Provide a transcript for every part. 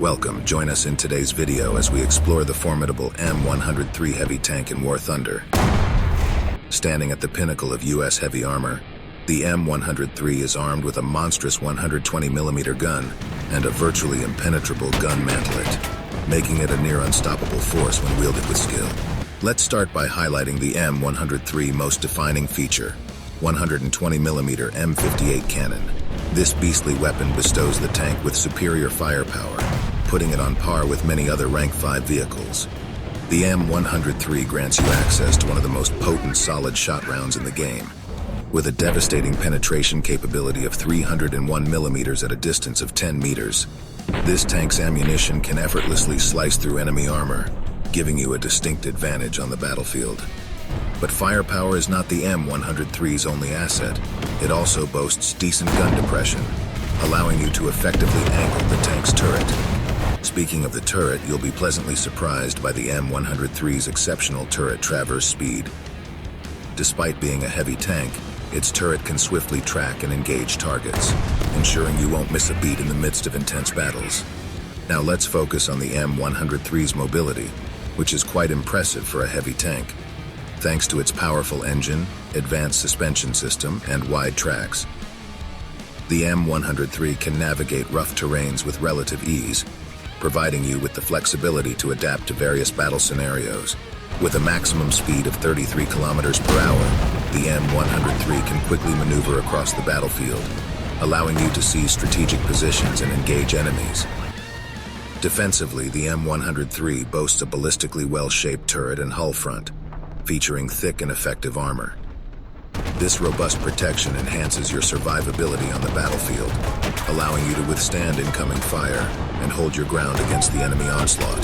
Welcome, join us in today's video as we explore the formidable M103 heavy tank in War Thunder. Standing at the pinnacle of US heavy armor, the M103 is armed with a monstrous 120mm gun and a virtually impenetrable gun mantlet, making it a near unstoppable force when wielded with skill. Let's start by highlighting the M103 most defining feature, 120mm M58 cannon. This beastly weapon bestows the tank with superior firepower, putting it on par with many other Rank 5 vehicles. The M103 grants you access to one of the most potent solid shot rounds in the game. With a devastating penetration capability of 301mm at a distance of 10 meters, this tank's ammunition can effortlessly slice through enemy armor, giving you a distinct advantage on the battlefield. But firepower is not the M103's only asset. It also boasts decent gun depression, allowing you to effectively angle the tank's turret. Speaking of the turret, you'll be pleasantly surprised by the M103's exceptional turret traverse speed. Despite being a heavy tank, its turret can swiftly track and engage targets, ensuring you won't miss a beat in the midst of intense battles. Now let's focus on the M103's mobility, which is quite impressive for a heavy tank. Thanks to its powerful engine, advanced suspension system, and wide tracks, the M103 can navigate rough terrains with relative ease, providing you with the flexibility to adapt to various battle scenarios. With a maximum speed of 33 kilometers per hour, the M103 can quickly maneuver across the battlefield, allowing you to seize strategic positions and engage enemies. Defensively, the M103 boasts a ballistically well-shaped turret and hull front, featuring thick and effective armor. This robust protection enhances your survivability on the battlefield, allowing you to withstand incoming fire and hold your ground against the enemy onslaught.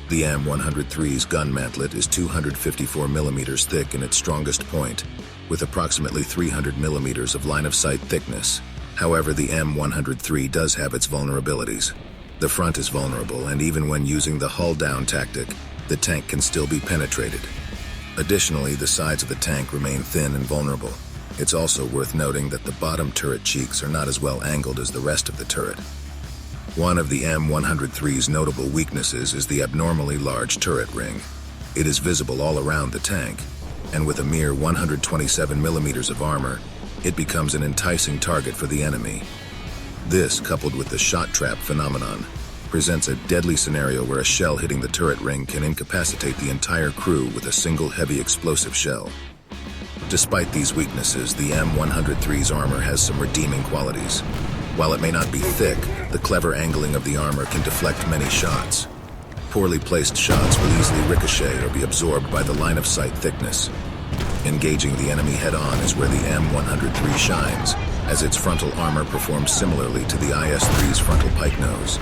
The M103's gun mantlet is 254mm thick in its strongest point, with approximately 300mm of line-of-sight thickness. However, the M103 does have its vulnerabilities. The front is vulnerable, and even when using the hull-down tactic, the tank can still be penetrated. Additionally, the sides of the tank remain thin and vulnerable. It's also worth noting that the bottom turret cheeks are not as well angled as the rest of the turret. One of the M103's notable weaknesses is the abnormally large turret ring. It is visible all around the tank, and with a mere 127mm of armor, it becomes an enticing target for the enemy. This, coupled with the shot trap phenomenon, presents a deadly scenario where a shell hitting the turret ring can incapacitate the entire crew with a single heavy explosive shell. Despite these weaknesses, the M103's armor has some redeeming qualities. While it may not be thick, the clever angling of the armor can deflect many shots. Poorly placed shots will easily ricochet or be absorbed by the line-of-sight thickness. Engaging the enemy head-on is where the M103 shines, as its frontal armor performs similarly to the IS-3's frontal pike nose.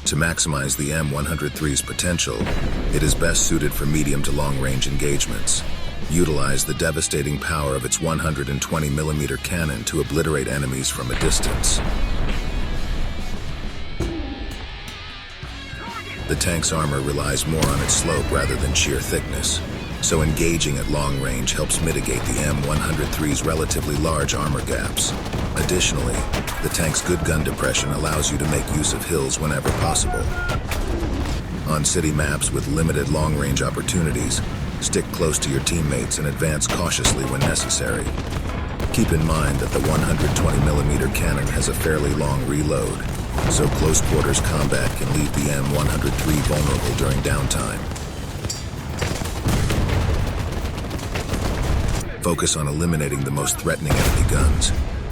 To maximize the M103's potential, it is best suited for medium to long-range engagements. Utilize the devastating power of its 120mm cannon to obliterate enemies from a distance. The tank's armor relies more on its slope rather than sheer thickness, so engaging at long range helps mitigate the M103's relatively large armor gaps. Additionally, the tank's good gun depression allows you to make use of hills whenever possible. On city maps with limited long-range opportunities, stick close to your teammates and advance cautiously when necessary. Keep in mind that the 120mm cannon has a fairly long reload, so close quarters combat can leave the M103 vulnerable during downtime. Focus on eliminating the most threatening enemy guns,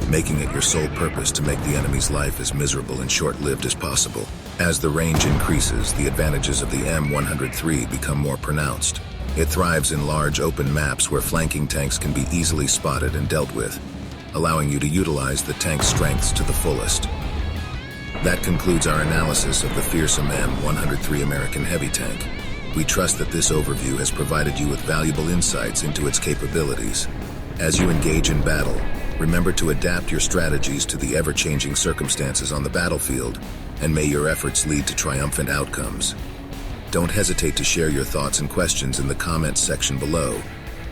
making it your sole purpose to make the enemy's life as miserable and short-lived as possible. As the range increases, the advantages of the M103 become more pronounced. It thrives in large open maps where flanking tanks can be easily spotted and dealt with, allowing you to utilize the tank's strengths to the fullest. That concludes our analysis of the fearsome M103 American heavy tank. We trust that this overview has provided you with valuable insights into its capabilities. As you engage in battle, remember to adapt your strategies to the ever-changing circumstances on the battlefield, and may your efforts lead to triumphant outcomes. Don't hesitate to share your thoughts and questions in the comments section below.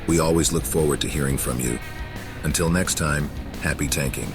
We always look forward to hearing from you. Until next time, happy tanking.